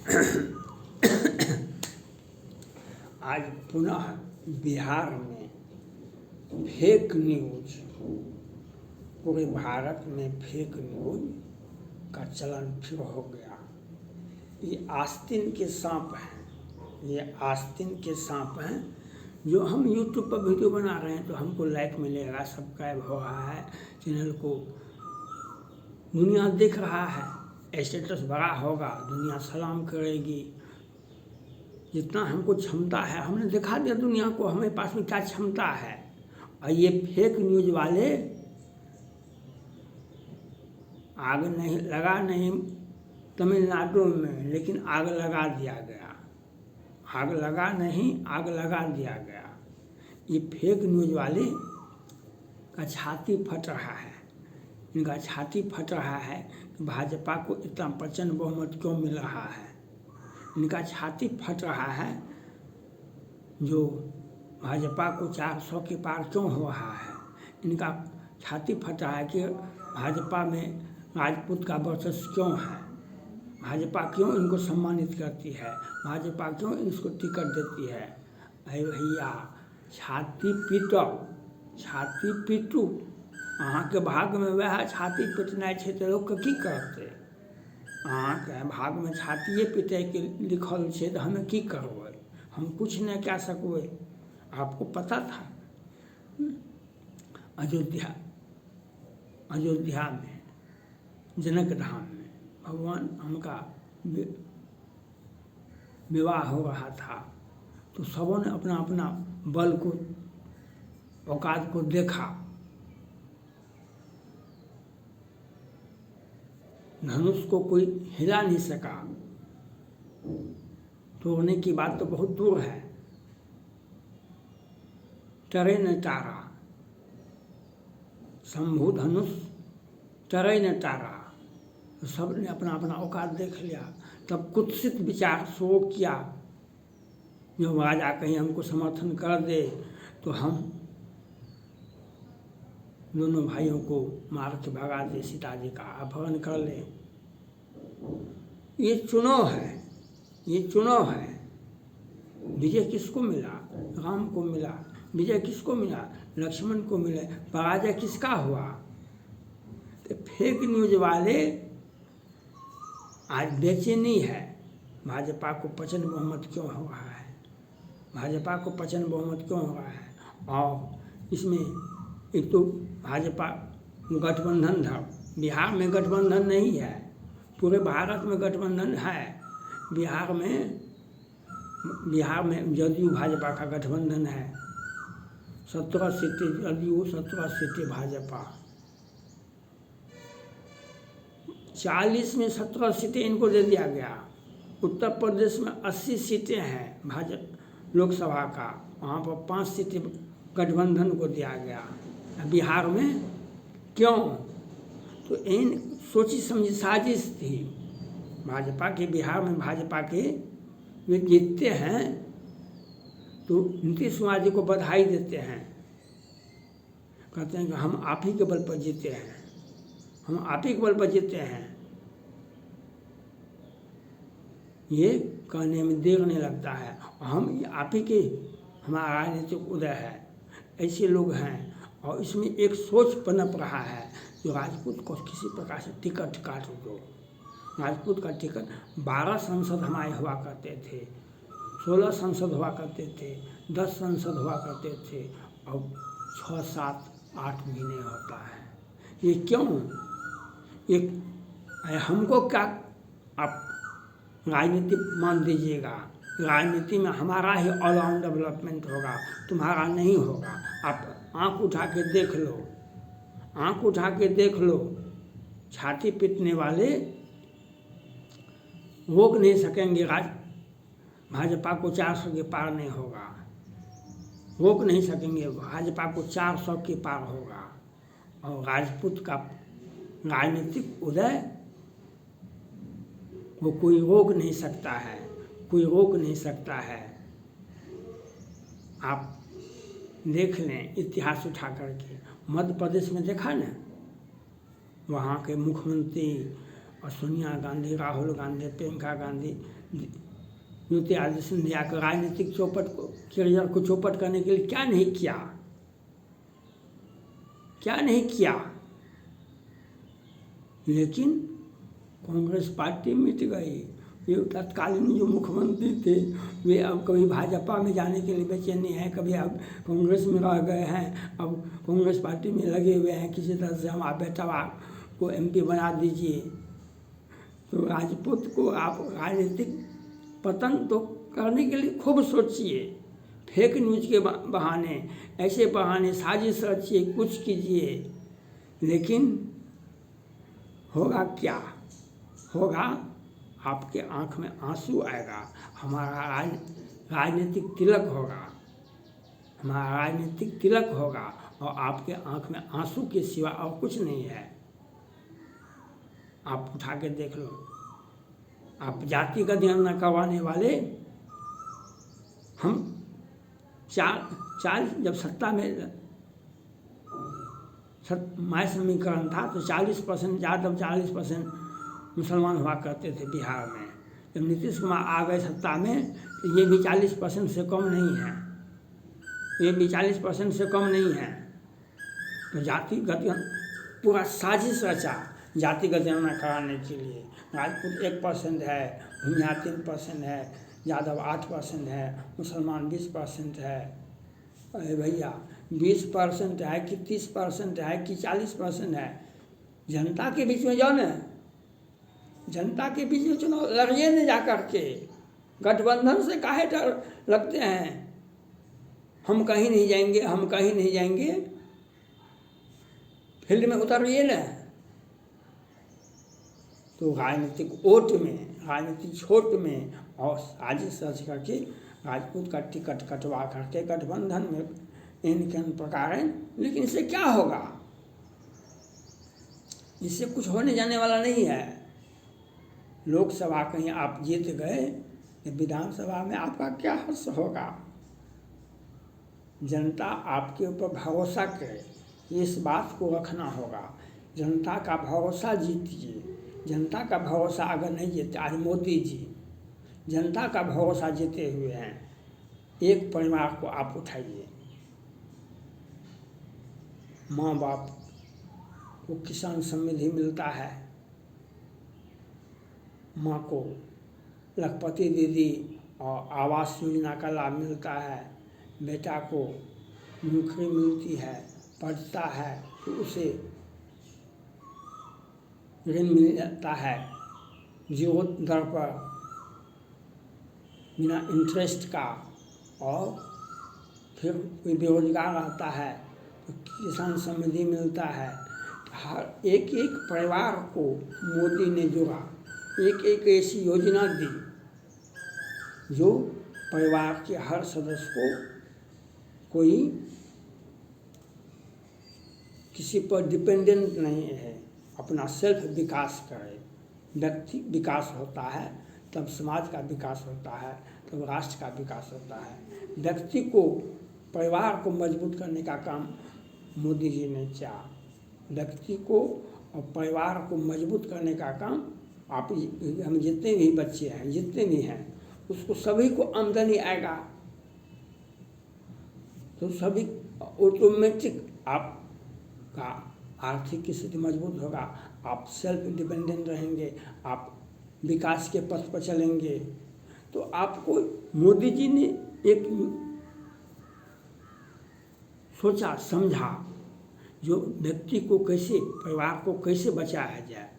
आज पुनः बिहार में फेक न्यूज, पूरे भारत में फेक न्यूज का चलन फिर हो गया। ये आस्तीन के सांप हैं, ये आस्तीन के सांप हैं। जो हम यूट्यूब पर वीडियो बना रहे हैं तो हमको लाइक मिलेगा, सब्सक्राइब हो रहा है, चैनल को दुनिया देख रहा है, स्टेटस बड़ा होगा, दुनिया सलाम करेगी। जितना हमको क्षमता है हमने दिखा दिया दुनिया को हमारे पास में क्या क्षमता है। और ये फेक न्यूज वाले आग नहीं लगा नहीं तमिलनाडु में, लेकिन आग लगा दिया गया। आग लगा नहीं, आग लगा दिया गया। ये फेक न्यूज वाले का छाती फट रहा है, इनका छाती फट रहा है कि भाजपा को इतना प्रचंड बहुमत क्यों मिल रहा है। इनका छाती फट रहा है जो भाजपा को 400 के पार क्यों हो रहा है। इनका छाती फट रहा है कि भाजपा में राजपूत का वर्चस्व क्यों है, भाजपा क्यों इनको सम्मानित करती है, भाजपा क्यों इसको टिकट देती है। अरे भैया, छाती पीटो, छाती पीटू। अहाँके भाग में वह छाती पीटना है तो लोग की करते। अहाँके भाग में छातिए पीटे के लिखल है तो हमें की करबै, हम कुछ नहीं कह सकबै। आपको पता था अयोध्या में, जनक धाम में भगवान उनका विवाह हो रहा था तो सबों ने अपना अपना बल को, औकात को देखा। धनुष को कोई हिला नहीं सका, तोड़ने की बात तो बहुत दूर है। टरे न टारा, शंभु धनुष टरे न टारा। तो सब ने अपना अपना औकात देख लिया। तब कुत्सित विचार शो किया, जो राजा कहीं हमको समर्थन कर दे तो हम दोनों भाइयों को मार के भगा दे, सीता जी का अपहरण कर ले। ये चुनाव है, ये चुनाव है। विजय किसको मिला? राम को मिला। विजय किसको मिला? लक्ष्मण को मिले। पराजय किसका हुआ? तो फेक न्यूज वाले आज बेचैनी है। भाजपा को प्रचंड बहुमत क्यों हो रहा है, भाजपा को प्रचंड बहुमत क्यों हो रहा है। और इसमें एक तो भाजपा गठबंधन था, बिहार में गठबंधन नहीं है, पूरे भारत में गठबंधन है। बिहार में जदयू भाजपा का गठबंधन है। 17 सीटें जदयू, 17 सीटें भाजपा। 40 में 17 सीटें इनको दे दिया गया। उत्तर प्रदेश में 80 सीटें हैं भाजपा लोकसभा का, वहाँ पर 5 सीटें गठबंधन को दिया गया। बिहार में क्यों? तो इन सोची समझी साजिश थी भाजपा के। बिहार में भाजपा के वे जीतते हैं तो नीतीश कुमार जी को बधाई देते हैं, कहते हैं कि हम आप ही के बल पर जीते हैं, हम आप ही के बल पर जीते हैं। ये कहने में देर नहीं लगता है, हम आप ही के, हमारा राजनीतिक उदय है। ऐसे लोग हैं। और इसमें एक सोच पनप रहा है जो राजपूत को किसी प्रकार से टिकट काट दो। राजपूत का टिकट 12 सांसद हमारे हुआ करते थे, 16 सांसद हुआ करते थे, 10 सांसद हुआ करते थे, अब 6, 7, 8 भी नहीं होता है। ये क्यों? ये हमको क्या आप राजनीति मान दीजिएगा? राजनीति में हमारा ही ऑल राउंड डेवलपमेंट होगा, तुम्हारा नहीं होगा। आप आँख उठा के देख लो, आँख उठा के देख लो। छाती पीटने वाले रोक नहीं सकेंगे। भाजपा को 400 के पार नहीं होगा, रोक नहीं सकेंगे। भाजपा को 400 के पार होगा। और राजपूत का राजनीतिक उदय वो कोई रोक नहीं सकता है, कोई रोक नहीं सकता है। आप देख लें इतिहास उठा करके। मध्य प्रदेश में देखा ना, वहाँ के मुख्यमंत्री और सोनिया गांधी, राहुल गांधी, प्रियंका गांधी, ज्योतिरादित्य सिंधिया के राजनीतिक चौपट को, करियर को चौपट करने के लिए क्या नहीं किया, क्या नहीं किया। लेकिन कांग्रेस पार्टी मिट गई। ये तत्कालीन जो मुख्यमंत्री थे वे अब कभी भाजपा में जाने के लिए बेचैनी हैं, कभी अब कांग्रेस में रह गए हैं, अब कांग्रेस पार्टी में लगे हुए हैं किसी तरह से हमारा बेटा को एमपी बना दीजिए। तो राजपूत को आप राजनीतिक पतन तो करने के लिए खूब सोचिए, फेक न्यूज के बहाने, ऐसे बहाने साजिश रचिए, कुछ कीजिए, लेकिन होगा क्या? होगा आपके आँख में आंसू आएगा, हमारा राजनीतिक तिलक होगा, हमारा राजनीतिक तिलक होगा और आपके आँख में आंसू के सिवा और कुछ नहीं है। आप उठा के देख लो। आप जातिगत जनगणना करवाने वाले, हम चार जब सत्ता में माय समीकरण था तो 40% यादव, 40% मुसलमान हुआ करते थे बिहार में। जब नीतीश कुमार आ गए सत्ता में तो ये भी 40% से कम नहीं है, ये भी 40% से कम नहीं है। तो जातिगत पूरा साजिश रचा जातिगत जनगणना कराने के लिए। राजपूत 1% है, भूमिया 3% है, यादव 8% है, मुसलमान 20% है। अरे भैया 20% है कि 30% है कि 40% है, जनता के बीच में जाओ न, जनता के बीच में चुनाव लड़िए न जा कर के। गठबंधन से काहे डर लगते हैं? हम कहीं नहीं जाएंगे, हम कहीं नहीं जाएंगे, फील्ड में उतरिए न। तो राजनीतिक वोट में, राजनीतिक छोट में और साजिश रच करके राजपूत का टिकट कटवा करके गठबंधन में इन प्रकार है। लेकिन इससे क्या होगा? इससे कुछ होने जाने वाला नहीं है। लोकसभा कहीं आप जीत गए, विधानसभा में आपका क्या हर्ष होगा? जनता आपके ऊपर भरोसा करे, इस बात को रखना होगा। जनता का भरोसा जीतिए। जनता का भरोसा अगर नहीं जीते, आज मोदी जी जनता का भरोसा जीते हुए हैं। एक परिवार को आप उठाइए, माँ बाप को किसान समृद्धि मिलता है, माँ को लखपति दीदी और आवास योजना का लाभ मिलता है, बेटा को नौकरी मिलती है, पढ़ता है तो उसे ऋण मिल जाता है जीरो दर पर बिना इंटरेस्ट का। और फिर कोई बेरोजगार रहता है तो किसान समृद्धि मिलता है। हर एक परिवार को मोदी ने जोड़ा, एक ऐसी योजना दी जो परिवार के हर सदस्य को कोई किसी पर डिपेंडेंट नहीं है, अपना सेल्फ विकास करे। व्यक्ति विकास होता है तब समाज का विकास होता है, तब राष्ट्र का विकास होता है। व्यक्ति को, परिवार को मजबूत करने का काम मोदी जी ने किया। व्यक्ति को और परिवार को मजबूत करने का काम आप, हम जितने भी बच्चे हैं, जितने भी हैं, उसको सभी को आमदनी आएगा तो सभी ऑटोमेटिक आपका आर्थिक स्थिति मजबूत होगा, आप सेल्फ डिपेंडेंट रहेंगे, आप विकास के पथ पर चलेंगे। तो आपको मोदी जी ने एक सोचा समझा जो व्यक्ति को कैसे, परिवार को कैसे बचाया जाए,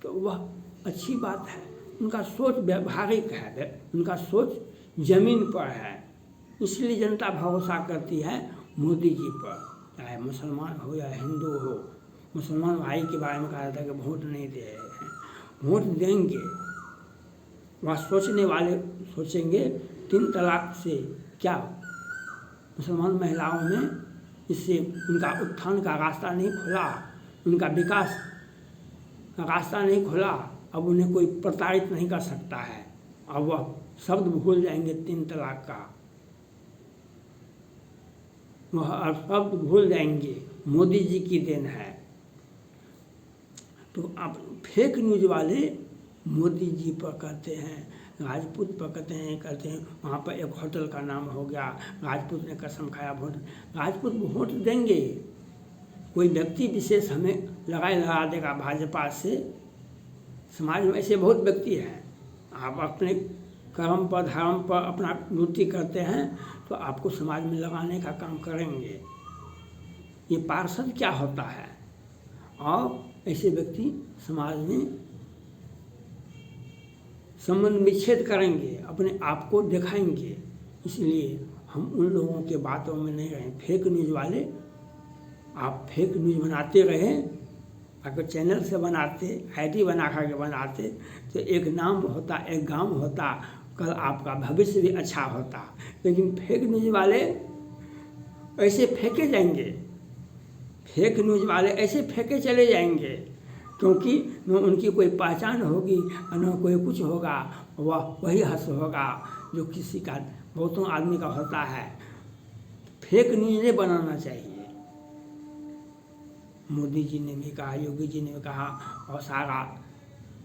तो वह अच्छी बात है। उनका सोच व्यवहारिक है, उनका सोच जमीन पर है, इसलिए जनता भरोसा करती है मोदी जी पर। चाहे मुसलमान हो या हिंदू हो, मुसलमान भाई के बारे में कहा जाता है कि वोट नहीं दे रहे हैं, वोट देंगे। वह सोचने वाले सोचेंगे 3 तलाक से क्या मुसलमान महिलाओं में इससे उनका उत्थान का रास्ता नहीं खुला, उनका विकास का रास्ता नहीं खुला। अब उन्हें कोई प्रताड़ित नहीं कर सकता है। अब वह शब्द भूल जाएंगे 3 तलाक का, वह शब्द भूल जाएंगे। मोदी जी की देन है। तो आप फेक न्यूज़ वाले मोदी जी पर कहते हैं, राजपूत पर कहते हैं वहाँ पर एक होटल का नाम हो गया, राजपूत ने कसम खाया वोट। राजपूत वोट देंगे, कोई व्यक्ति विशेष हमें लगा देगा भाजपा से। समाज में ऐसे बहुत व्यक्ति हैं, आप अपने कर्म पर धर्म पर अपना ड्यूटी करते हैं तो आपको समाज में लगाने का काम करेंगे। ये पार्षद क्या होता है? और ऐसे व्यक्ति समाज में संबंध विच्छेद करेंगे, अपने आप को दिखाएंगे। इसलिए हम उन लोगों के बातों में नहीं रहें। फेक न्यूज़ वाले, आप फेक न्यूज़ बनाते रहें, अगर चैनल से बनाते, आईडी बना करके बनाते तो एक नाम होता, एक गांव होता, कल आपका भविष्य भी अच्छा होता। लेकिन फेक न्यूज़ वाले ऐसे फेंके जाएंगे, फेक न्यूज़ वाले ऐसे फेंके चले जाएंगे, क्योंकि न उनकी कोई पहचान होगी न कोई कुछ होगा, वह वही हंस होगा जो किसी का, बहुतों आदमी का होता है। फेक न्यूज़ नहीं बनाना चाहिए। मोदी जी ने भी कहा, योगी जी ने भी कहा, और सारा,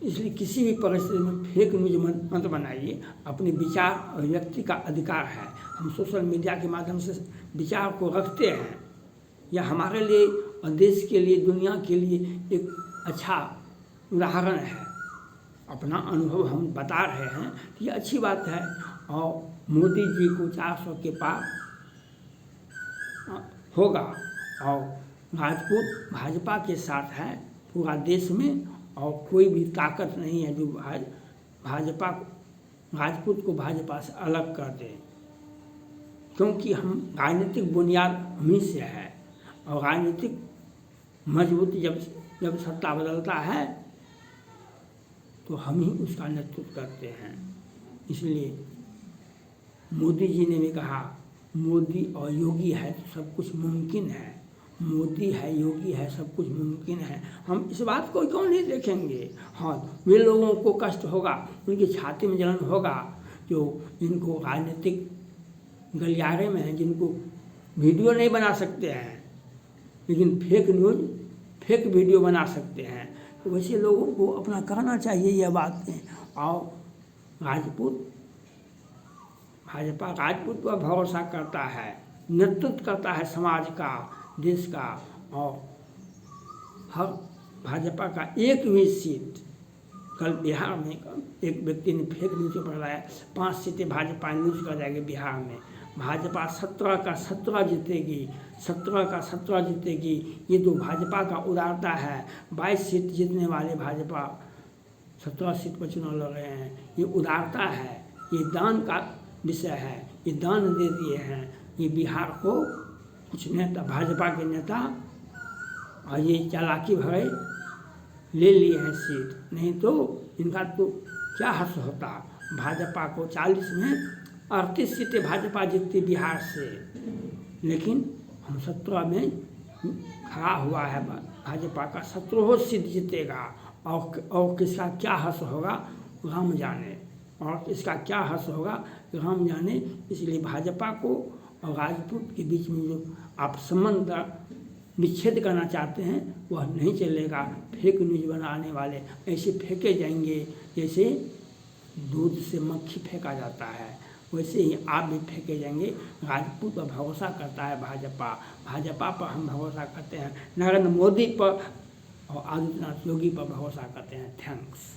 इसलिए किसी भी परिस्थिति में फेक न्यूज़ मत बनाइए। अपने विचार और व्यक्ति का अधिकार है, हम सोशल मीडिया के माध्यम से विचार को रखते हैं, यह हमारे लिए और देश के लिए, दुनिया के लिए एक अच्छा उदाहरण है। अपना अनुभव हम बता रहे हैं, ये अच्छी बात है। और मोदी जी को 400 के पार होगा, और राजपूत भाजपा के साथ है पूरा देश में, और कोई भी ताकत नहीं है जो भाजपा राजपूत को भाजपा से अलग कर दे, क्योंकि हम राजनीतिक बुनियाद हमी से है, और राजनीतिक मजबूती जब सत्ता बदलता है तो हम ही उसका नेतृत्व करते हैं। इसलिए मोदी जी ने भी कहा, मोदी और योगी है तो सब कुछ मुमकिन है, मोदी है, योगी है, सब कुछ मुमकिन है। हम इस बात को क्यों नहीं देखेंगे? हाँ, वे लोगों को कष्ट होगा, उनकी छाती में जलन होगा जो इनको राजनीतिक गलियारे में हैं, जिनको वीडियो नहीं बना सकते हैं लेकिन फेक न्यूज़, फेक वीडियो बना सकते हैं। तो वैसे लोगों को अपना करना चाहिए यह बातें। और राजपूत, भाजपा राजपूत पर भरोसा करता है, नेतृत्व करता है समाज का, देश का, और हर भाजपा का एक भी सीट, कल बिहार में एक व्यक्ति ने फेक न्यूज़ पर लाया 5 सीटें भाजपा न्यूज़ कर जाएगी बिहार में, भाजपा 17 का 17 जीतेगी, 17 का 17 जीतेगी। ये तो भाजपा का उदारता है। 22 सीट जीतने वाले भाजपा 17 सीट पर चुनाव लड़ रहे हैं, ये उदारता है, ये दान का विषय है, ये दान दे दिए हैं। ये बिहार को कुछ नेता, भाजपा के नेता, और ये चालाकी भरे ले लिए हैं सीट, नहीं तो इनका तो क्या हर्ष होता। भाजपा को 40 में 38 सीटें भाजपा जीतती बिहार से, लेकिन हम 17 में खड़ा हुआ है, भाजपा का 17 सीट जीतेगा। और किसका क्या हर्ष होगा राम जाने, और इसका क्या हर्ष होगा राम जाने। इसलिए भाजपा को और राजपूत के बीच में जो आप संबंध विच्छेद करना चाहते हैं वह नहीं चलेगा। फेक न्यूज़ बनाने वाले ऐसे फेंके जाएंगे जैसे दूध से मक्खी फेंका जाता है, वैसे ही आप भी फेंके जाएंगे। राजपूत पर भरोसा करता है भाजपा, भाजपा पर हम भरोसा करते हैं, नरेंद्र मोदी पर और आदित्यनाथ योगी पर भरोसा करते हैं। थैंक्स।